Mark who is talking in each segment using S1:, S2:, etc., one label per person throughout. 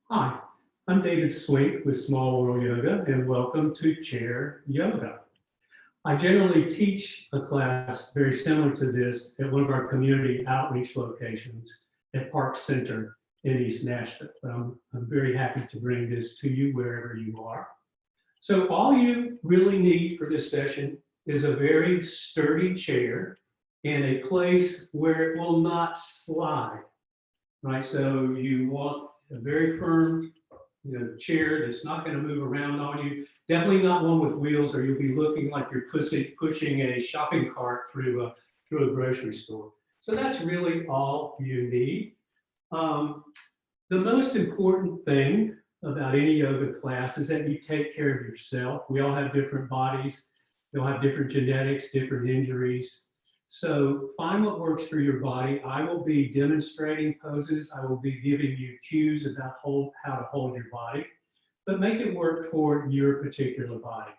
S1: Hi, I'm David Swink with Small World Yoga, and welcome to Chair Yoga. I generally teach a class very similar to this at one of our community outreach locations at Park Center in East Nashville. But I'm very happy to bring this to you wherever you are. So all you really need for this session is a very sturdy chair and a place where it will not slide, right? So you want a very firm chair that's not going to move around on you. Definitely not one with wheels, or you'll be looking like you're pushing a shopping cart through a grocery store. So that's really all you need. The most important thing about any yoga class is that you take care of yourself. We all have different bodies. We all have different genetics, different injuries. So find what works for your body. I will be demonstrating poses. I will be giving you cues about how to hold your body, but make it work for your particular body.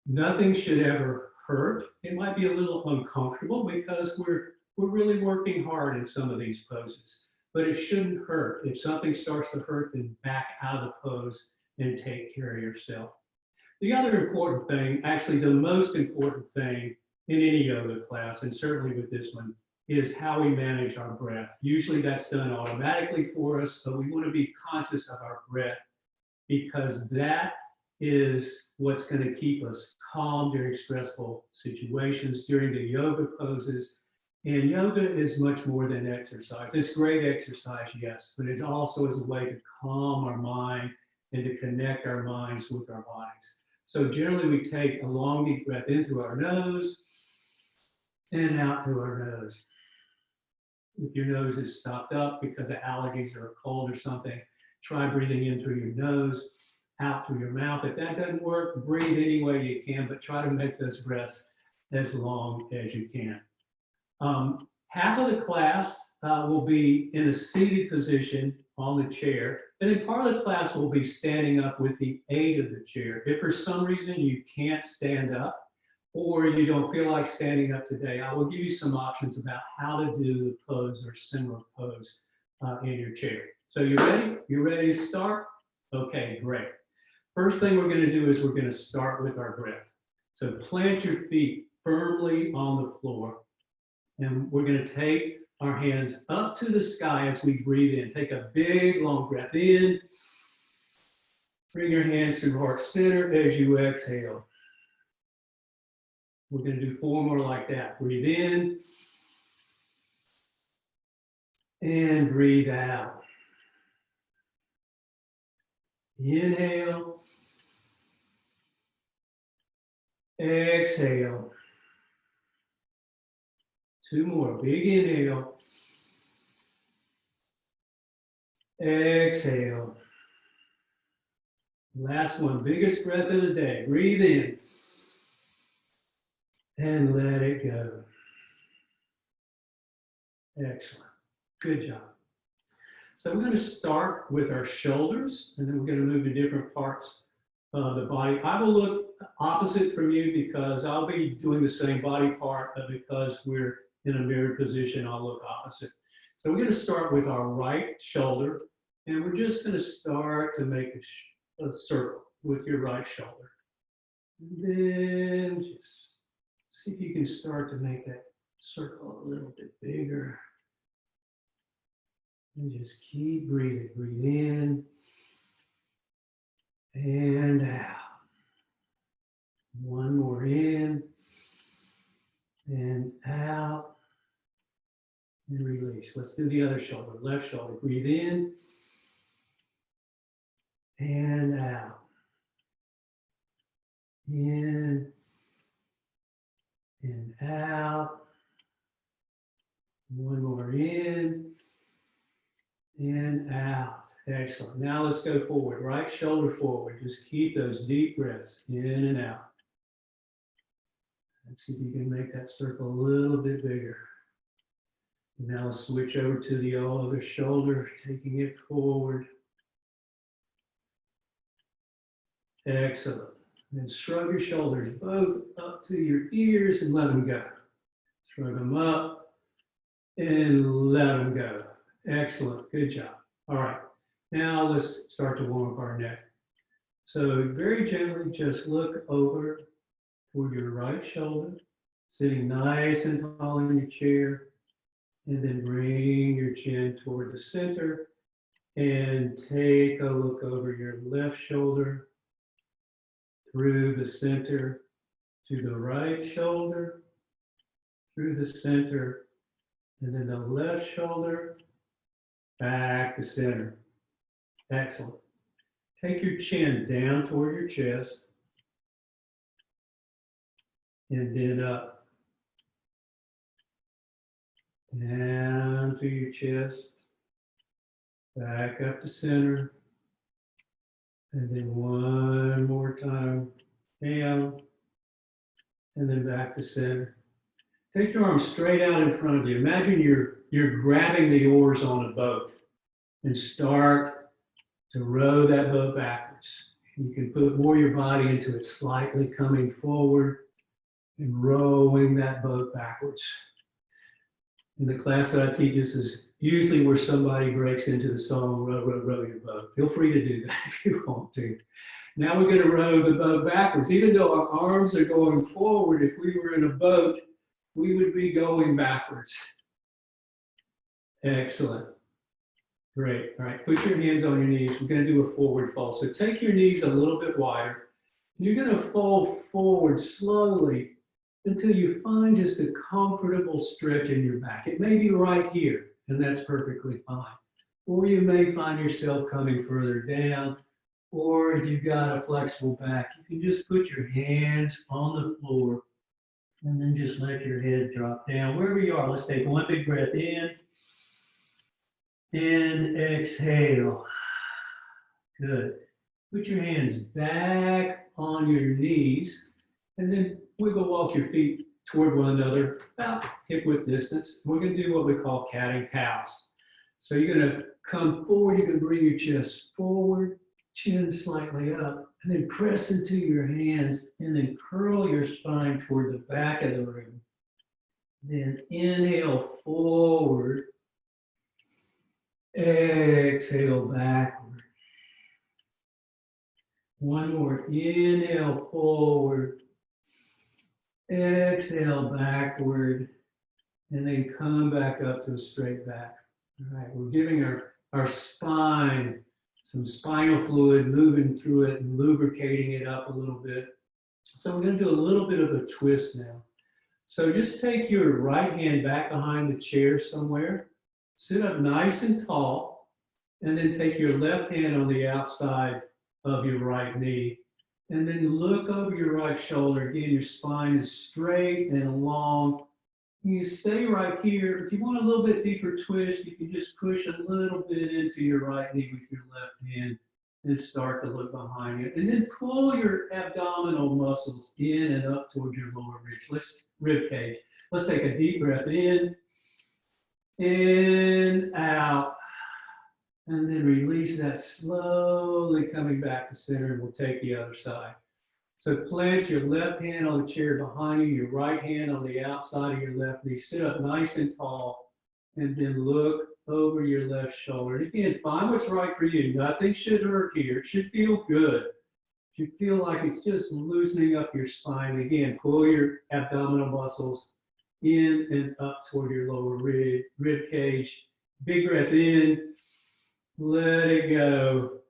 S1: Nothing should ever hurt. It might be a little uncomfortable because we're really working hard in some of these poses, but it shouldn't hurt. If something starts to hurt, then back out of the pose and take care of yourself. The other important thing, actually the most important thing in any yoga class, and certainly with this one, is how we manage our breath. Usually that's done automatically for us, but we want to be conscious of our breath because that is what's going to keep us calm during stressful situations, during the yoga poses. And yoga is much more than exercise. It's great exercise, yes, but it also is a way to calm our mind and to connect our minds with our bodies. So generally we take a long deep breath in through our nose and out through our nose. If your nose is stopped up because of allergies or a cold or something, try breathing in through your nose, out through your mouth. If that doesn't work, breathe any way you can, but try to make those breaths as long as you can. Half of the class will be in a seated position on the chair, and then part of the class will be standing up with the aid of the chair. If for some reason you can't stand up or you don't feel like standing up today, I will give you some options about how to do the pose or similar pose in your chair. So you ready? You ready to start? Okay, great. First thing we're going to do is we're going to start with our breath. So plant your feet firmly on the floor. And we're going to take our hands up to the sky as we breathe in. Take a big, long breath in. Bring your hands to heart center as you exhale. We're going to do 4 more like that. Breathe in. And breathe out. Inhale. Exhale. 2 more. Big inhale. Exhale. Last one. Biggest breath of the day. Breathe in. And let it go. Excellent. Good job. So we're going to start with our shoulders, and then we're going to move to different parts of the body. I will look opposite from you because I'll be doing the same body part, but because we're in a mirrored position, I'll look opposite. So we're going to start with our right shoulder, and we're just going to start to make a circle with your right shoulder. And then just see if you can start to make that circle a little bit bigger. And just keep breathing. Breathe in and out. 1 more in and out. And release. Let's do the other shoulder, left shoulder. Breathe in and out. In and out. 1 more in and out. Excellent. Now let's go forward. Right shoulder forward. Just keep those deep breaths in and out. Let's see if you can make that circle a little bit bigger. Now let's switch over to the other shoulder, taking it forward. Excellent. Then shrug your shoulders both up to your ears and let them go. Shrug them up and let them go. Excellent. Good job. All right. Now let's start to warm up our neck. So very gently, just look over toward your right shoulder, sitting nice and tall in your chair, and then bring your chin toward the center and take a look over your left shoulder, through the center to the right shoulder, through the center, and then the left shoulder, back to center. Excellent. Take your chin down toward your chest, and then up, down to your chest, back up to center, and then one more time, down, and then back to center. Take your arms straight out in front of you. Imagine you're grabbing the oars on a boat and start to row that boat backwards. You can put more of your body into it, slightly coming forward and rowing that boat backwards. In the class that I teach, this is usually where somebody breaks into the song, row, row, row your boat. Feel free to do that if you want to. Now we're going to row the boat backwards. Even though our arms are going forward, if we were in a boat, we would be going backwards. Excellent. Great. All right, put your hands on your knees. We're going to do a forward fold. So take your knees a little bit wider. You're going to fold forward slowly until you find just a comfortable stretch in your back. It may be right here, and that's perfectly fine. Or you may find yourself coming further down, or if you've got a flexible back, you can just put your hands on the floor and then just let your head drop down. Wherever you are, let's take one big breath in and exhale. Good. Put your hands back on your knees and then wiggle walk your feet toward one another about hip width distance. We're going to do what we call cat and cows. So you're going to come forward, you're going to bring your chest forward, chin slightly up, and then press into your hands and then curl your spine toward the back of the room. Then inhale forward, exhale backward. One more, inhale forward, exhale backward, and then come back up to a straight back. All right, we're giving our spine some spinal fluid, moving through it and lubricating it up a little bit. So we're going to do a little bit of a twist now. So just take your right hand back behind the chair somewhere, sit up nice and tall, and then take your left hand on the outside of your right knee, and then look over your right shoulder. Again, your spine is straight and long. You stay right here. If you want a little bit deeper twist, you can just push a little bit into your right knee with your left hand and start to look behind you. And then pull your abdominal muscles in and up towards your lower rib cage. Let's take a deep breath in out, and then release that slowly coming back to center, and we'll take the other side. So plant your left hand on the chair behind you, your right hand on the outside of your left knee. Sit up nice and tall, and then look over your left shoulder. And again, find what's right for you. Nothing should hurt here. It should feel good. You feel like it's just loosening up your spine. Again, pull your abdominal muscles in and up toward your lower rib cage. Big breath in, let it go,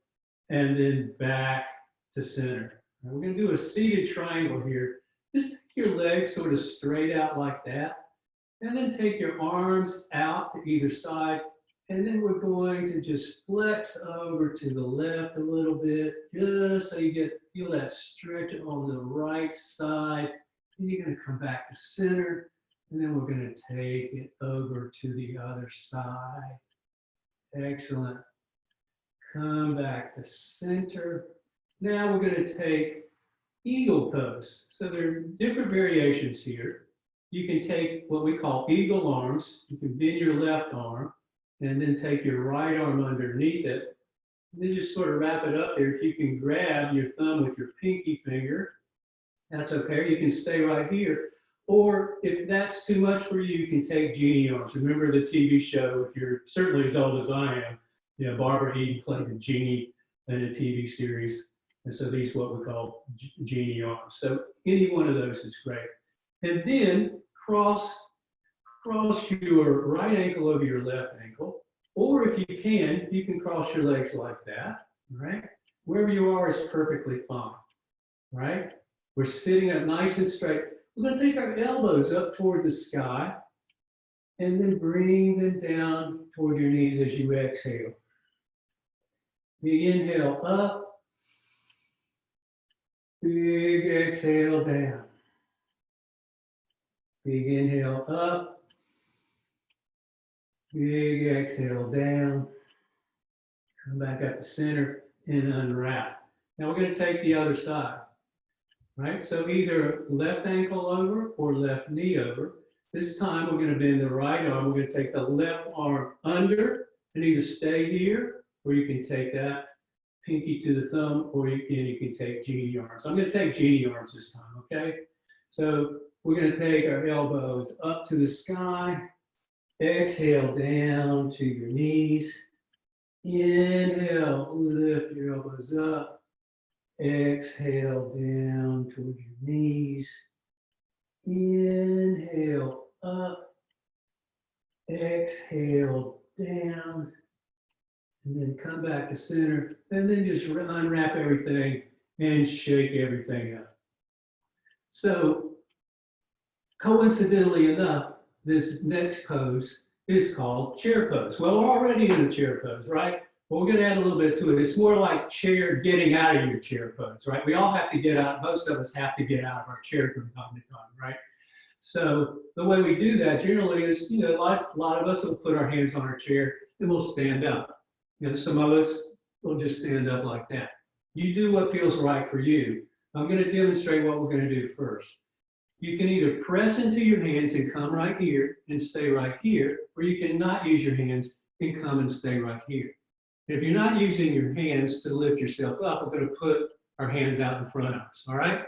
S1: and then back to center. We're going to do a seated triangle here. Just take your legs sort of straight out like that, and then take your arms out to either side, and then we're going to just flex over to the left a little bit, just so you feel that stretch on the right side. And you're going to come back to center, and then we're going to take it over to the other side. Excellent. Come back to center. Now we're going to take eagle pose. So there are different variations here. You can take what we call eagle arms. You can bend your left arm and then take your right arm underneath it. And then just sort of wrap it up there. If you can grab your thumb with your pinky finger, that's okay. You can stay right here. Or if that's too much for you, you can take genie arms. Remember the TV show, if you're certainly as old as I am, Yeah, Barbara Eden played the genie in a TV series. And so these are what we call genie arms. So any one of those is great. And then cross your right ankle over your left ankle. Or if you can cross your legs like that, right? Wherever you are is perfectly fine, right? We're sitting up nice and straight. We're going to take our elbows up toward the sky and then bring them down toward your knees as you exhale. Big inhale up, big exhale down. Big inhale up, big exhale down. Come back up to center and unwrap. Now we're going to take the other side, right? So either left ankle over or left knee over. This time we're going to bend the right arm. We're going to take the left arm under and either stay here, or you can take that pinky to the thumb, or you can take genie arms. I'm going to take genie arms this time, okay? So we're going to take our elbows up to the sky, exhale down to your knees. Inhale, lift your elbows up. Exhale down toward your knees. Inhale up. Exhale down. And then come back to center. And then just unwrap everything and shake everything up. So, coincidentally enough, this next pose is called chair pose. Well, we're already in a chair pose, right? But we're going to add a little bit to it. It's more like chair, getting out of your chair pose, right? We all have to get out. Most of us have to get out of our chair from time to time, right? So the way we do that generally is, a lot of us will put our hands on our chair and we'll stand up. Some of us will just stand up like that. You do what feels right for you. I'm going to demonstrate what we're going to do first. You can either press into your hands and come right here and stay right here, or you can not use your hands and come and stay right here. If you're not using your hands to lift yourself up, we're going to put our hands out in front of us, all right?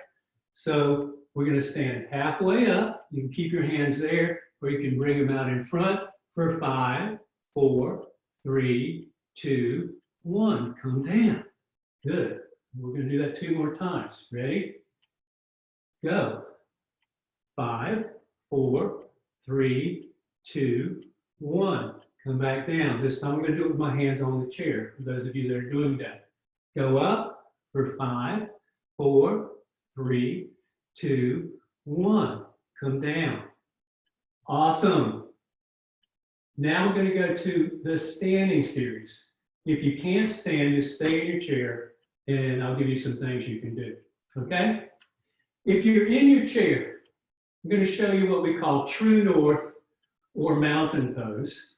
S1: So we're going to stand halfway up. You can keep your hands there, or you can bring them out in front for 5, 4, 3, 2, 1. Come down. Good. We're going to do that 2 more times. Ready? Go. 5, 4, 3, 2, 1. Come back down. This time I'm going to do it with my hands on the chair, for those of you that are doing that. Go up for 5, 4, 3, 2, 1. Come down. Awesome. Now we're going to go to the standing series. If you can't stand, just stay in your chair, and I'll give you some things you can do. Okay? If you're in your chair, I'm going to show you what we call true north or mountain pose.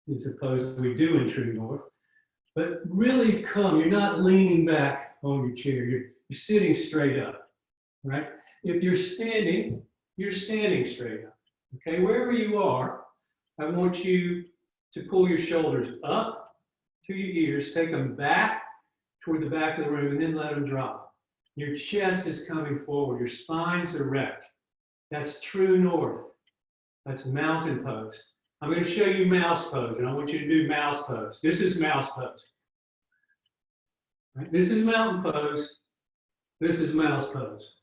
S1: It's a pose we do in true north. But really you're not leaning back on your chair. You're sitting straight up, right? If you're standing straight up. Okay, wherever you are, I want you to pull your shoulders up to your ears, take them back toward the back of the room, and then let them drop. Your chest is coming forward. Your spine's erect. That's true north. That's mountain pose. I'm going to show you mouse pose, and I want you to do mouse pose. This is mouse pose. Right? This is mountain pose. This is mouse pose.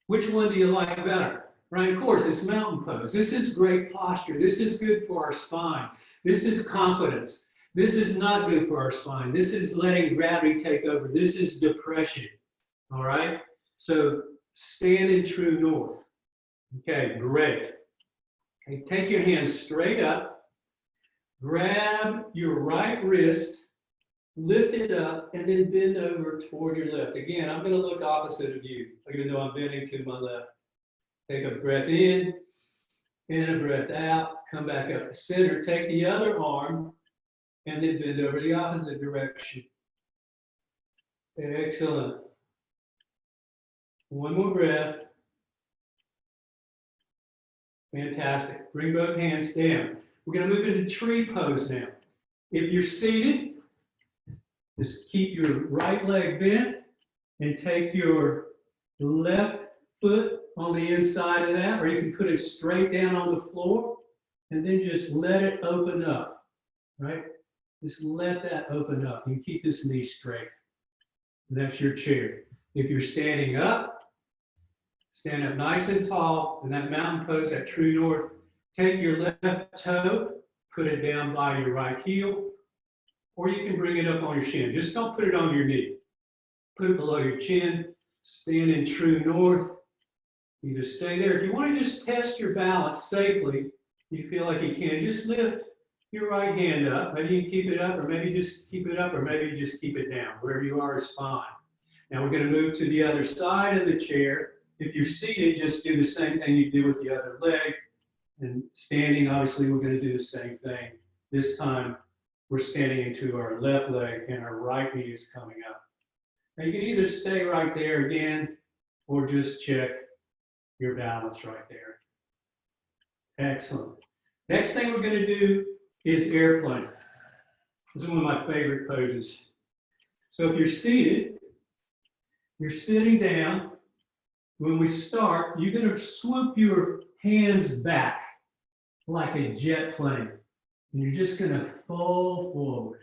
S1: Which one do you like better? Right, of course, it's mountain pose. This is great posture. This is good for our spine. This is confidence. This is not good for our spine. This is letting gravity take over. This is depression. All right? So stand in true north. Okay, great. Okay, take your hands straight up. Grab your right wrist, lift it up, and then bend over toward your left. Again, I'm going to look opposite of you, even though I'm bending to my left. Take a breath in and a breath out. Come back up to center. Take the other arm and then bend over the opposite direction. Excellent. One more breath. Fantastic. Bring both hands down. We're going to move into tree pose now. If you're seated, just keep your right leg bent and take your left foot on the inside of that, or you can put it straight down on the floor and then just let it open up, right? Just let that open up. You can keep this knee straight. And that's your chair. If you're standing up, stand up nice and tall in that mountain pose, that true north. Take your left toe, put it down by your right heel, or you can bring it up on your shin. Just don't put it on your knee. Put it below your chin, stand in true north. You just stay there. If you want to just test your balance safely, you feel like you can, just lift your right hand up. Maybe you can keep it up, or maybe just keep it up, or maybe just keep it down. Wherever you are is fine. Now we're going to move to the other side of the chair. If you're seated, just do the same thing you do with the other leg. And standing, obviously, we're going to do the same thing. This time, we're standing into our left leg, and our right knee is coming up. Now you can either stay right there again, or just check your balance right there. Excellent. Next thing we're going to do is airplane. This is one of my favorite poses. So if you're seated, you're sitting down. When we start, you're going to swoop your hands back like a jet plane. And you're just going to fold forward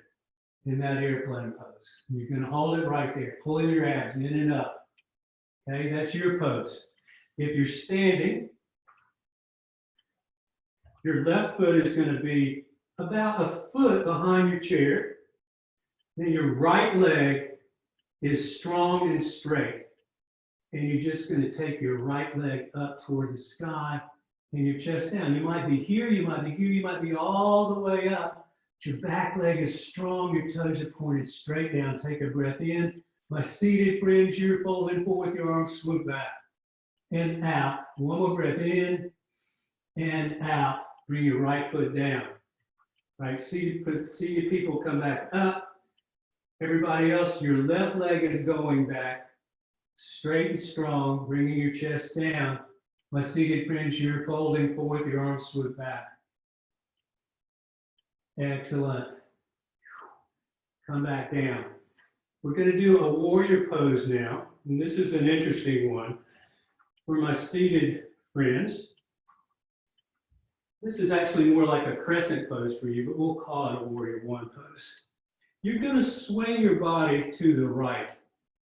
S1: in that airplane pose. And you're going to hold it right there, pulling your abs in and up. Okay, that's your pose. If you're standing, your left foot is going to be about a foot behind your chair. Then your right leg is strong and straight. And you're just going to take your right leg up toward the sky and your chest down. You might be here, you might be here, you might be all the way up. Your back leg is strong, your toes are pointed straight down. Take a breath in. My seated friends, you're folding forward with your arms, swoop back and out. One more breath in and out. Bring your right foot down. Right, seated people come back up. Everybody else, your left leg is going back. Straight and strong, bringing your chest down. My seated friends, you're folding forward, your arms swoop back. Excellent. Come back down. We're going to do a warrior pose now. And this is an interesting one for my seated friends. This is actually more like a crescent pose for you, but we'll call it a warrior one pose. You're going to swing your body to the right,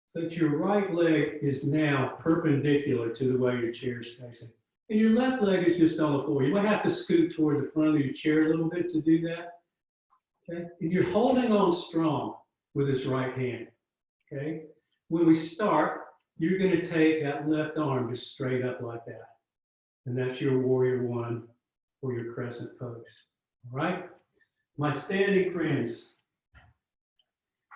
S1: so that your right leg is now perpendicular to the way your chair is facing. And your left leg is just on the floor. You might have to scoot toward the front of your chair a little bit to do that. Okay? And you're holding on strong with this right hand. Okay? When we start, you're going to take that left arm just straight up like that. And that's your warrior one or your crescent pose. All right? My standing friends,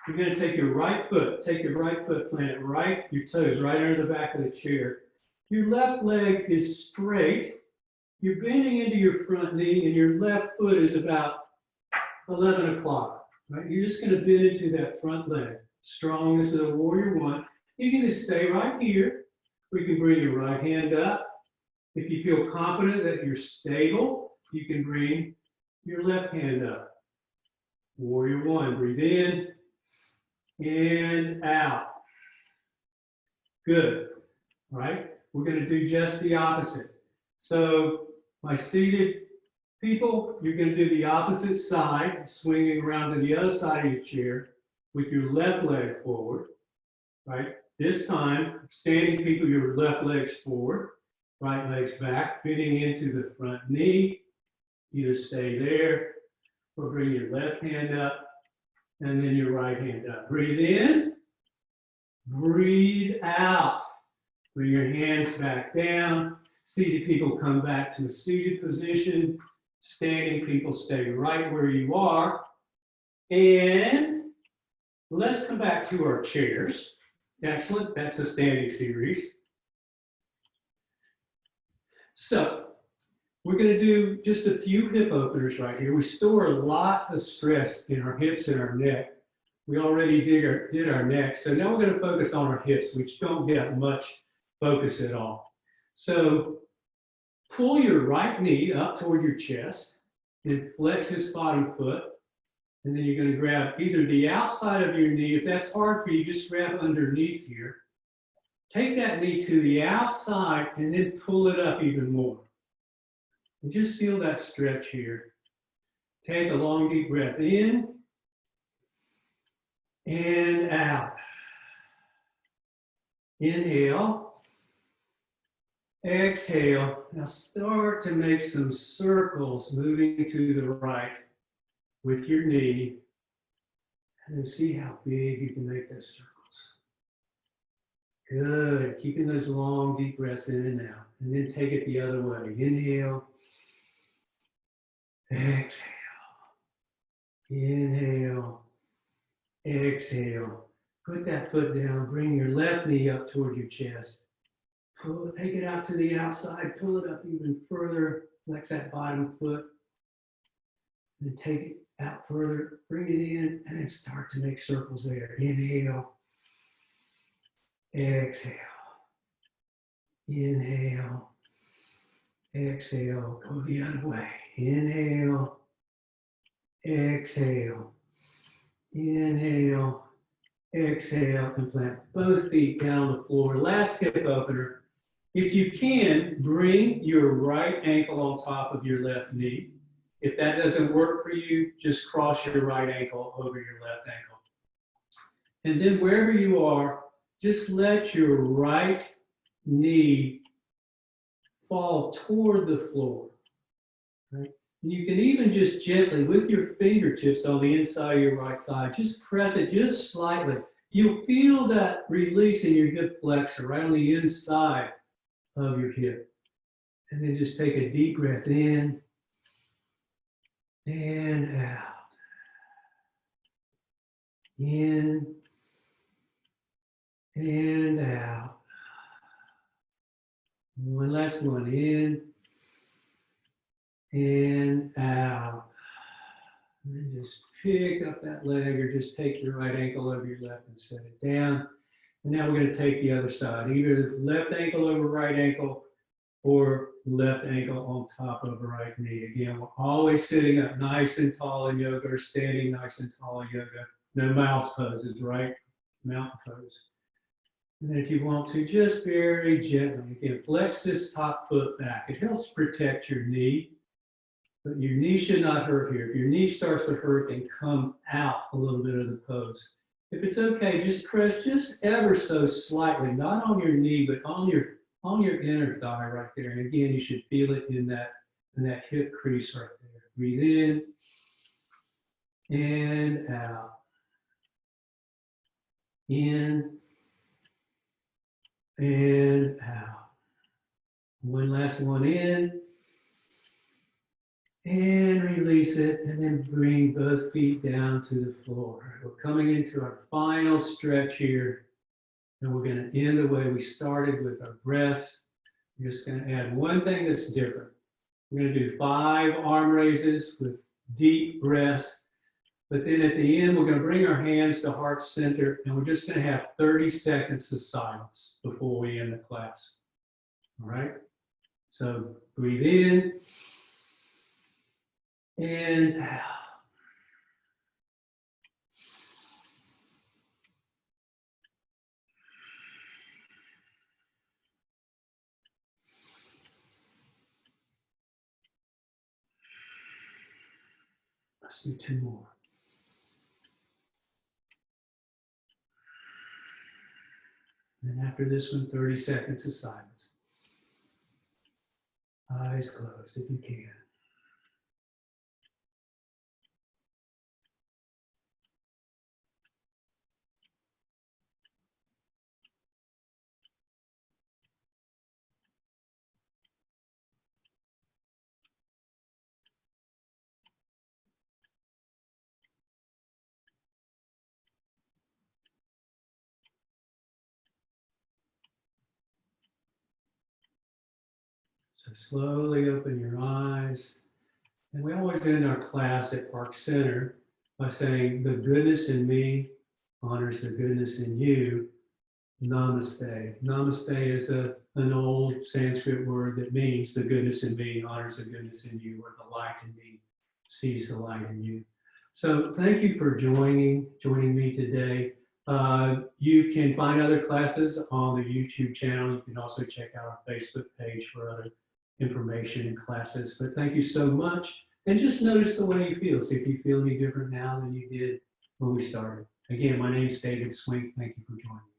S1: you're going to take your right foot, plant it right, your toes right under the back of the chair. Your left leg is straight. You're bending into your front knee, and your left foot is about 11 o'clock. Right? You're just going to bend into that front leg. Strong. This is a warrior one. You can just stay right here. We can bring your right hand up. If you feel confident that you're stable, you can bring your left hand up. Warrior one. Breathe in and out. Good. All right. We're going to do just the opposite. So my seated people, you're going to do the opposite side, swinging around to the other side of your chair with your left leg forward. Right. This time, standing people, your left leg's forward, right leg's back, fitting into the front knee. You just stay there, or bring your left hand up, and then your right hand up. Breathe in, breathe out. Bring your hands back down. Seated people come back to a seated position. Standing people stay right where you are. And let's come back to our chairs. Excellent, that's a standing series. So we're going to do just a few hip openers right here. We store a lot of stress in our hips and our neck. We already did our neck, so now we're going to focus on our hips, which don't get much focus at all. So pull your right knee up toward your chest and flex this bottom foot. And then you're going to grab either the outside of your knee. If that's hard for you, just grab underneath here. Take that knee to the outside and then pull it up even more. And just feel that stretch here. Take a long deep breath in and out. Inhale, exhale. Now start to make some circles moving to the right with your knee, and then see how big you can make those circles. Good, keeping those long, deep breaths in and out. And then take it the other way. Inhale, exhale. Inhale, exhale. Put that foot down, bring your left knee up toward your chest. Take it out to the outside, pull it up even further, flex that bottom foot. Then take it out further, bring it in, and then start to make circles there. Inhale, exhale. Inhale, exhale. Go the other way. Inhale, exhale. Inhale, exhale, and plant both feet down on the floor. Last hip opener. If you can, bring your right ankle on top of your left knee. If that doesn't work for you, just cross your right ankle over your left ankle. And then wherever you are, just let your right knee fall toward the floor. Right? And you can even just gently, with your fingertips on the inside of your right thigh, just press it just slightly. You'll feel that release in your hip flexor right on the inside of your hip. And then just take a deep breath in and out. In and out. One last one, in and out. And then just pick up that leg or just take your right ankle over your left and set it down. And now we're going to take the other side, either left ankle over right ankle or left ankle on top of the right knee. Again, we're always sitting up nice and tall in yoga or standing nice and tall in yoga. No mouse poses, right? Mountain pose. And then if you want to, just very gently, again, flex this top foot back. It helps protect your knee, but your knee should not hurt here. If your knee starts to hurt, then come out a little bit of the pose. If it's okay, just press just ever so slightly, not on your knee, but on your inner thigh right there. And again, you should feel it in that hip crease right there. Breathe in and out. In and out. One last one in. And release it, and then bring both feet down to the floor. We're coming into our final stretch here, and we're going to end the way we started with our breaths. We're just going to add one thing that's different. We're going to do 5 arm raises with deep breaths, but then at the end, we're going to bring our hands to heart center, and we're just going to have 30 seconds of silence before we end the class. All right? So breathe in. And out. Let's do 2 more. And after this one, 30 seconds of silence. Eyes closed if you can. So slowly open your eyes. And we always end our class at Park Center by saying, the goodness in me honors the goodness in you. Namaste. Namaste is an old Sanskrit word that means the goodness in me honors the goodness in you, or the light in me sees the light in you. So thank you for joining me today. You can find other classes on the YouTube channel. You can also check out our Facebook page for other information and classes. But thank you so much. And just notice the way you feel. See if you feel any different now than you did when we started. Again, my name is David Swink. Thank you for joining.